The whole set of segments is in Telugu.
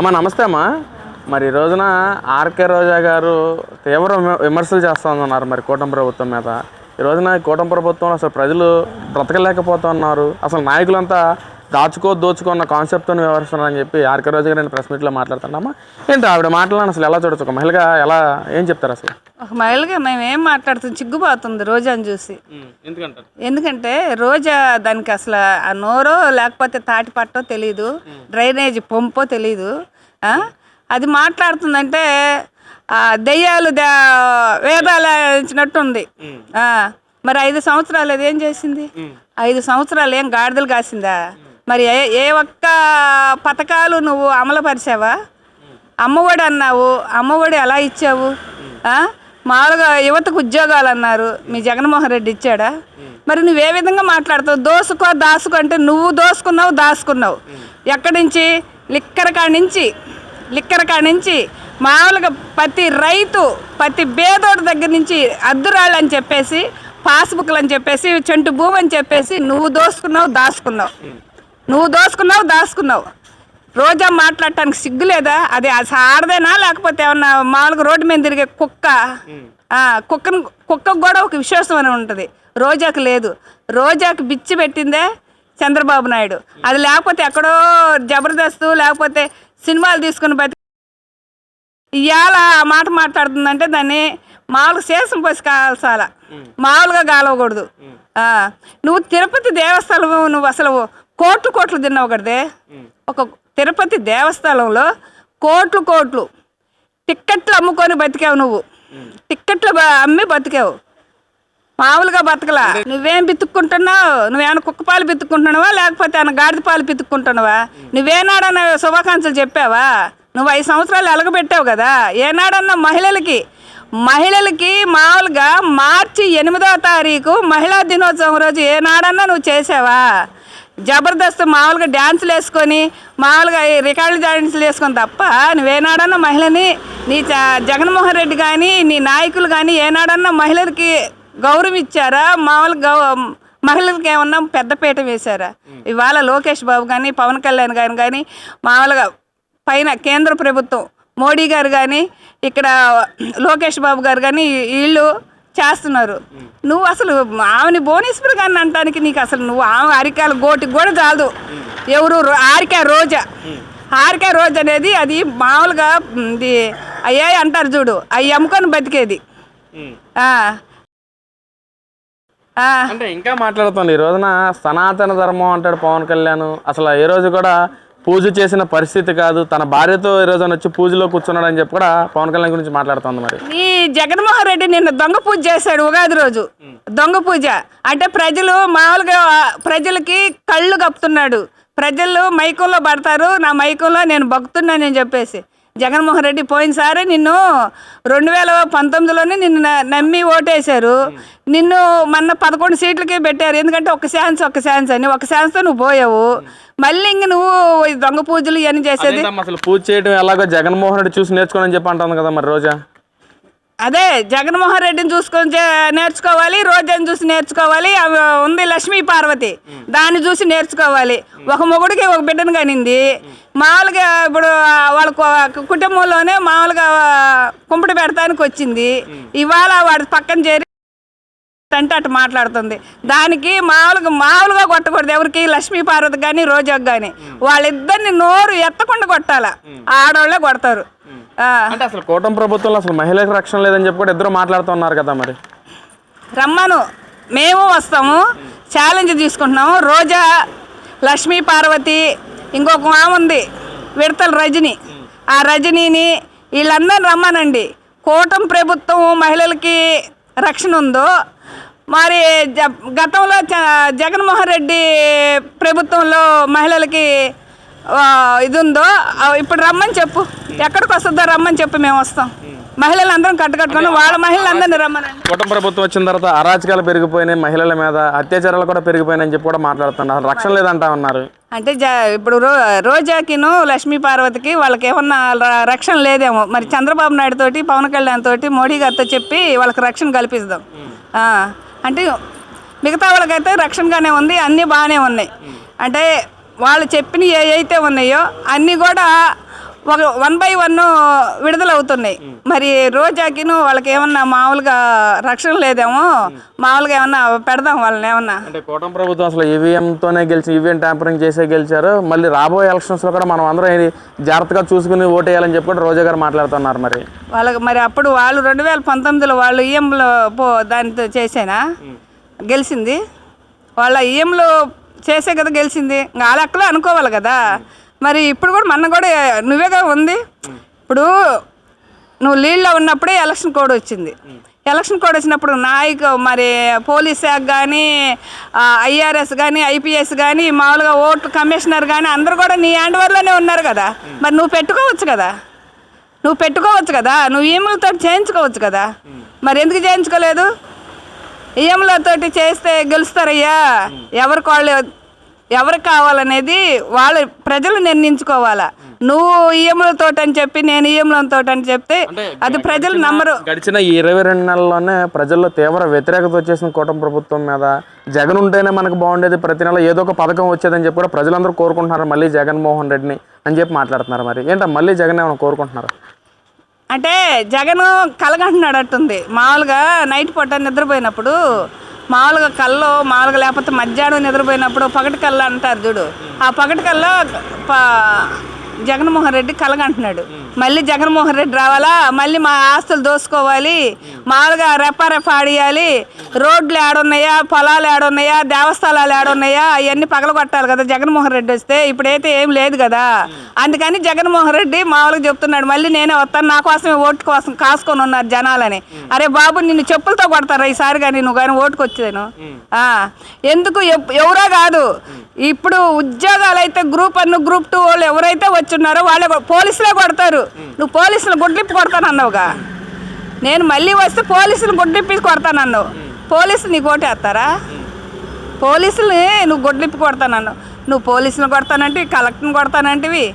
అమ్మా నమస్తే అమ్మా. మరి ఈ రోజున ఆర్కే రోజా గారు తీవ్ర విమర్శలు చేస్తూ ఉన్నారు మరి కూటమి ప్రభుత్వం మీద. ఈ రోజున కూటమి ప్రభుత్వం అసలు ప్రజలు బ్రతకలేకపోతున్నారు, అసలు నాయకులంతా దోచుకున్న కాన్సెప్ట్తో వ్యవహరిస్తున్నారని చెప్పి ఆర్కే రోజా గారు నేను ప్రెస్ మీట్లో మాట్లాడుతున్నామా. ఏంటి ఆవిడ మాటలను అసలు ఎలా చూడొచ్చు, ఒక మహిళగా ఎలా ఏం చెప్తారు అసలు? ఒక మహిళగా మేము ఏం మాట్లాడుతుంది, చిగ్గుపోతుంది రోజాని చూసి. ఎందుకంటే రోజా దానికి అసలు ఆ నోరో లేకపోతే తాటి పట్టో తెలీదు, డ్రైనేజ్ పంపో తెలీదు. అది మాట్లాడుతుందంటే దెయ్యాలు వేదాలు ఇచ్చినట్టుంది. మరి 5 సంవత్సరాలు అది ఏం చేసింది? 5 సంవత్సరాలు ఏం గాడిదలు కాసిందా? మరి ఏ ఒక్క పథకాలు నువ్వు అమలు పరిచావా? అమ్మఒడి అన్నావు, అమ్మఒడి ఎలా ఇచ్చావు? మామూలుగా యువతకు ఉద్యోగాలు అన్నారు, మీ జగన్మోహన్ రెడ్డి ఇచ్చాడా? మరి నువ్వు ఏ విధంగా మాట్లాడతావు? దాసుకో అంటే నువ్వు దాచుకున్నావు. ఎక్కడి నుంచి? లిక్కర కాడి నుంచి మామూలుగా ప్రతి రైతు, ప్రతి బేదోడి దగ్గర నుంచి అద్దురాళ్ళు అని చెప్పేసి, పాస్బుక్లు అని చెప్పేసి, చెంటు భూమి అని చెప్పేసి నువ్వు దాచుకున్నావు. రోజా మాట్లాడటానికి సిగ్గు లేదా? అది ఆడదేనా లేకపోతే ఏమన్నా మామూలుగా రోడ్డు మీద తిరిగే కుక్కకు కూడా ఒక విశ్వాసం అని ఉంటుంది, రోజాకు లేదు. రోజాకు బిచ్చి పెట్టిందే చంద్రబాబు నాయుడు. అది లేకపోతే ఎక్కడో జబర్దస్త్ లేకపోతే సినిమాలు తీసుకుని ఇవాళ ఆ మాట మాట్లాడుతుందంటే దాన్ని మామూలుగా శేషం పోసి కాల్చాల, మామూలుగా కాలవకూడదు. నువ్వు తిరుపతి దేవస్థానం నువ్వు అసలు కోట్లు తిన్నావు కదే. ఒక తిరుపతి దేవస్థానంలో కోట్లు టిక్కెట్లు అమ్ముకొని బతికావు. టిక్కెట్లు అమ్మి బతికావు, మామూలుగా బతకలా. నువ్వేం పితుక్కుంటున్నావు? నువ్వేమైనా కుక్క పాలు పితుక్కుంటున్నావా లేకపోతే ఏమైనా గాడిద పాలు పితుక్కుంటున్నావా? నువ్వేనాడన్నా శుభాకాంక్షలు చెప్పావా? నువ్వు 5 సంవత్సరాలు ఎలగబెట్టావు కదా. ఏనాడన్నా మహిళలకి మామూలుగా మార్చి 8వ తారీఖు మహిళా దినోత్సవం రోజు ఏనాడన్నా నువ్వు చేసావా? జబర్దస్త్ మామూలుగా డ్యాన్సులు వేసుకొని, మామూలుగా రికార్డులు డ్యాన్సులు వేసుకొని తప్ప నువ్వేనాడన్నా మహిళని, నీ జగన్మోహన్ రెడ్డి కానీ నీ నాయకులు కానీ ఏనాడన్నా మహిళలకి గౌరవం ఇచ్చారా? మామూలుగా మహిళలకి ఏమన్నా పెద్దపీట వేశారా? ఇవాళ లోకేష్ బాబు కానీ పవన్ కళ్యాణ్ గారు కానీ మామూలుగా పైన కేంద్ర ప్రభుత్వం మోడీ గారు కానీ ఇక్కడ లోకేష్ బాబు గారు కానీ వీళ్ళు చేస్తున్నారు. నువ్వు అసలు ఆమెని భువనేశ్వరి గారిని అంటానికి నీకు అసలు నువ్వు ఆమె అరికాల గోటికి కూడా చాలదు. ఎవరు? ఆర్కే రోజా అనేది అది మామూలుగా ఇది అయ్యే అంటారు చూడు, అవి అమ్ముకొని బతికేది. అంటే ఇంకా మాట్లాడుతుంది. ఈ రోజున సనాతన ధర్మం అంటాడు పవన్ కళ్యాణ్. అసలు ఏ రోజు కూడా పూజ చేసిన పరిస్థితి కాదు, తన భార్యతో ఈ రోజున వచ్చి పూజలో కూర్చున్నాడు అని చెప్పి కూడా పవన్ కళ్యాణ్ గురించి మాట్లాడుతుంది. మరి ఈ జగన్మోహన్ రెడ్డి నిన్న దొంగ పూజ చేశాడు, ఉగాది రోజు దొంగ పూజ. అంటే ప్రజలు మామూలుగా ప్రజలకి కళ్ళు కప్పుతున్నాడు. ప్రజలు మైకంలో పడతారు, నా మైకంలో నేను భక్తున్నానని చెప్పేసి. జగన్మోహన్ రెడ్డి పోయినసారి నిన్ను 2019లోనే నిన్ను నమ్మి ఓటేశారు. నిన్ను మొన్న 11 సీట్లకే పెట్టారు. ఎందుకంటే ఒక ఛాన్స్ అని, ఒక ఛాన్స్తో నువ్వు పోయావు. మళ్ళీ ఇంక నువ్వు దొంగ పూజలు ఇవన్నీ చేసేది. అసలు పూజ చేయడం ఎలాగో జగన్మోహన్ రెడ్డి చూసి నేర్చుకోని చెప్పి అంటుంది కదా మరి రోజా. అదే జగన్మోహన్ రెడ్డిని చూసుకొని నేర్చుకోవాలి, రోజాని చూసి నేర్చుకోవాలి. ఉంది లక్ష్మీ పార్వతి, దాన్ని చూసి నేర్చుకోవాలి. ఒక మొగుడికి ఒక బిడ్డను కనింది. మామూలుగా ఇప్పుడు వాళ్ళ కుటుంబంలోనే మామూలుగా కుంపటి పెడతానికి వచ్చింది. ఇవాళ వాడి పక్కన చేరి అంటే అటు మాట్లాడుతుంది. దానికి మామూలుగా కొట్టకూడదు ఎవరికి, లక్ష్మీ పార్వతి కానీ రోజాకు కానీ. వాళ్ళిద్దరిని నోరు ఎత్తకుండా కొట్టాల, ఆడవాళ్ళే కొడతారు. అంటే అసలు కూటమి ప్రభుత్వంలో అసలు మహిళలకు రక్షణ లేదని చెప్పి కూడా ఇద్దరు మాట్లాడుతున్నారు కదా. మరి రమ్మను, మేము వస్తాము, ఛాలెంజ్ తీసుకుంటున్నాము. రోజా, లక్ష్మీ పార్వతి, ఇంకొక ఆమె ఉంది విడతల రజని, ఆ రజనీని వీళ్ళందరినీ రమ్మనండి. కూటమి ప్రభుత్వం మహిళలకి రక్షణ ఉందో మరి గతంలో జగన్మోహన్ రెడ్డి ప్రభుత్వంలో మహిళలకి ఇది ఉందో ఇప్పుడు రమ్మని చెప్పు. ఎక్కడికి వస్తుందో రమ్మని చెప్పు, మేము వస్తాం. మహిళలందరం కట్టుకొని వాళ్ళ మహిళలందరినీ రమ్మనండి. కూటమి ప్రభుత్వం వచ్చిన తర్వాత అరాచకాలు పెరిగిపోయినాయి, మహిళల మీద అత్యాచారాలు కూడా పెరిగిపోయినాయని చెప్పి కూడా మాట్లాడుతున్నారు. రక్షణ లేదంటా ఉన్నారు. అంటే ఇప్పుడు రోజాకిను లక్ష్మీ పార్వతికి వాళ్ళకి ఏమన్నా రక్షణ లేదేమో. మరి చంద్రబాబు నాయుడు తోటి పవన్ కళ్యాణ్ తోటి మోడీ గారితో చెప్పి వాళ్ళకి రక్షణ కల్పిస్తాం. అంటే మిగతా వాళ్ళకైతే రక్షణగానే ఉంది, అన్నీ బాగానే ఉన్నాయి. అంటే వాళ్ళు చెప్పిన ఏవైతే ఉన్నాయో అన్నీ కూడా ఒక 1 by 1 విడుదలవుతున్నాయి. మరి రోజాకిను వాళ్ళకి ఏమన్నా మామూలుగా రక్షణ లేదేమో, మామూలుగా ఏమన్నా పెడదాం వాళ్ళని ఏమన్నా. అంటే కూటమి ప్రభుత్వం అసలు ఈవీఎంతోనే గెలిచి ఈవీఎం ట్యాంపరింగ్ చేసే గెలిచారు. మళ్ళీ రాబోయే ఎలక్షన్స్లో కూడా మనం అందరం ఇది జాగ్రత్తగా చూసుకుని ఓటేయాలని చెప్పి కూడా రోజా గారు మాట్లాడుతున్నారు. మరి వాళ్ళకి మరి అప్పుడు వాళ్ళు 2019లో వాళ్ళు ఈఎంలో దానితో చేసేనా గెలిచింది? వాళ్ళ ఈఎంలో చేసే కదా గెలిచింది. ఇంకా ఆ లెక్కలో అనుకోవాలి కదా. మరి ఇప్పుడు కూడా మన కూడా నువ్వేగా ఉంది. ఇప్పుడు నువ్వు లీడ్లో ఉన్నప్పుడే ఎలక్షన్ కోడ్ వచ్చింది. ఎలక్షన్ కోడ్ వచ్చినప్పుడు మరి పోలీస్ శాఖ కానీ, ఐఆర్ఎస్ కానీ, ఐపీఎస్ కానీ, మామూలుగా ఓటు కమిషనర్ కానీ అందరూ కూడా నీ హ్యాండ్ ఓవర్లోనే ఉన్నారు కదా. మరి నువ్వు పెట్టుకోవచ్చు కదా, నువ్వు ఈఎంలతో చేయించుకోవచ్చు కదా. మరి ఎందుకు చేయించుకోలేదు? ఈఎంలతోటి చేస్తే గెలుస్తారయ్యా. ఎవరికి కావాలనేది వాళ్ళు ప్రజలు నిర్ణయించుకోవాలా. నువ్వు ఈఎంలతో అని చెప్పి నేను ఈఎంలతో అని చెప్తే అది ప్రజలు నమ్మరు. గడిచిన 22 నెలల్లోనే ప్రజల్లో తీవ్ర వ్యతిరేకత వచ్చేసిన కూటమి ప్రభుత్వం మీద. జగన్ ఉంటేనే మనకు బాగుండేది, ప్రతి నెల ఏదో ఒక పథకం వచ్చేదని చెప్పి కూడా ప్రజలందరూ కోరుకుంటున్నారు మళ్ళీ జగన్మోహన్ రెడ్డిని అని చెప్పి మాట్లాడుతున్నారు. మరి ఏంటో మళ్ళీ జగన్ ఏమైనా కోరుకుంటున్నారు అంటే జగన్ కలగంటున్నాడు అట్టుంది. మామూలుగా నైట్ పూట నిద్రపోయినప్పుడు మామూలుగా కల్లో మామూలుగా లేకపోతే మధ్యాహ్నం నిద్రపోయినప్పుడు పగటి కళ్ళ అంటారు చూడు, ఆ పగటి కల్లో జగన్మోహన్ రెడ్డి కలగంటున్నాడు. మళ్ళీ జగన్మోహన్ రెడ్డి రావాలా, మళ్ళీ మా ఆస్తులు దోసుకోవాలి, మామూలుగా రెప్ప ఆడియాలి, రోడ్లు ఏడున్నాయా, పొలాలు ఏడున్నాయా, దేవస్థానాలు ఏడున్నాయా, అవన్నీ పగలగొట్టాలి కదా జగన్మోహన్ రెడ్డి వస్తే. ఇప్పుడైతే ఏం లేదు కదా. అందుకని జగన్మోహన్ రెడ్డి మామూలుగా చెప్తున్నాడు మళ్ళీ నేనే వస్తాను, నా కోసమే ఓటు కోసం కాసుకొని ఉన్నారు జనాలని. అరే బాబు నిన్ను చెప్పులతో కొడతారా ఈసారి కానీ నువ్వు కానీ ఓటుకు వచ్చేను. ఎందుకు ఎవరో కాదు, ఇప్పుడు ఉద్యోగాలు అయితే గ్రూప్ 1 గ్రూప్ 2 వాళ్ళు ఎవరైతే వచ్చున్నారో వాళ్ళే పోలీసులే కొడతారు. నువ్వు పోలీసులు గుడ్లిప్పి కొడతానన్నావుగా, నేను మళ్ళీ వస్తే పోలీసులు గుడ్లిప్పి కొడతానన్నావు. పోలీసులు నీకు ఓటేస్తారా? పోలీసులు నువ్వు గుడ్లిప్పి కొడతానన్నావు. నువ్వు పోలీసులు కొడతానంటే కలెక్టర్ని కొడతానంటివి.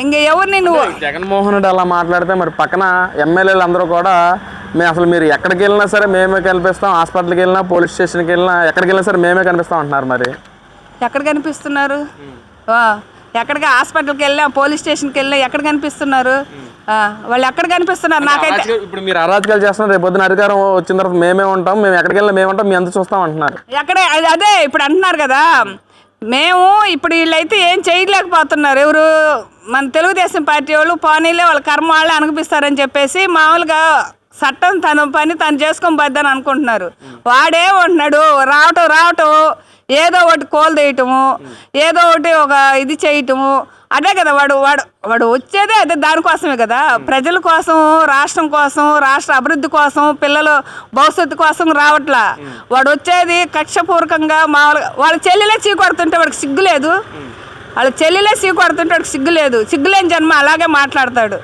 ఇంక ఎవరిని నువ్వు జగన్మోహన్ రెడ్డి అలా మాట్లాడితే మరి పక్కన ఎమ్మెల్యేలు అందరూ కూడా మీరు ఎక్కడికి వెళ్ళినా సరే మేమే కనిపిస్తాం, హాస్పిటల్కి వెళ్ళినా పోలీస్ స్టేషన్కి వెళ్ళినా ఎక్కడికి వెళ్ళినా సరే మేమే కనిపిస్తాం అంటున్నారు. మరి ఎక్కడ కనిపిస్తున్నారు? ఎక్కడికి హాస్పిటల్కి వెళ్ళినా పోలీస్ స్టేషన్కి వెళ్ళినా ఎక్కడ కనిపిస్తున్నారు? వాళ్ళు ఎక్కడ కనిపిస్తున్నారు? నాకైతే ఇప్పుడు మీరు అరాజకాలు చేస్తున్నారు, రేపు పొద్దున అధికారం వచ్చిన తర్వాత మేమే ఉంటాం, మేము ఎక్కడికి వెళ్ళినా మేము ఉంటాం, మేము ఎంత చూస్తాం అంటున్నారు. ఎక్కడే అదే ఇప్పుడు అంటున్నారు కదా. మేము ఇప్పుడు వీళ్ళైతే ఏం చేయలేకపోతున్నారు. ఎవరు మన తెలుగుదేశం పార్టీ వాళ్ళు పోనీలే వాళ్ళ కర్మ వాళ్ళే అనిపిస్తారని చెప్పేసి మామూలుగా చట్టం తన పని తను చేసుకొని పోద్దని అనుకుంటున్నారు. వాడే ఉంటున్నాడు రావటం ఏదో ఒకటి కోలు తీయటము, ఏదో ఒకటి ఒక ఇది చేయటము, అదే కదా వాడు వచ్చేదే అదే దానికోసమే కదా. ప్రజల కోసం, రాష్ట్రం కోసం, రాష్ట్ర అభివృద్ధి కోసం, పిల్లల భవిష్యత్తు కోసం రావట్లా. వాడు వచ్చేది కక్షపూర్వకంగా మామూలుగా వాళ్ళ చెల్లెలే చీకొడుతుంటే వాడికి సిగ్గులేదు. వాళ్ళ చెల్లెలే చీకొడుతుంటే వాడికి సిగ్గులేదు. సిగ్గులేని జన్మ అలాగే మాట్లాడతాడు.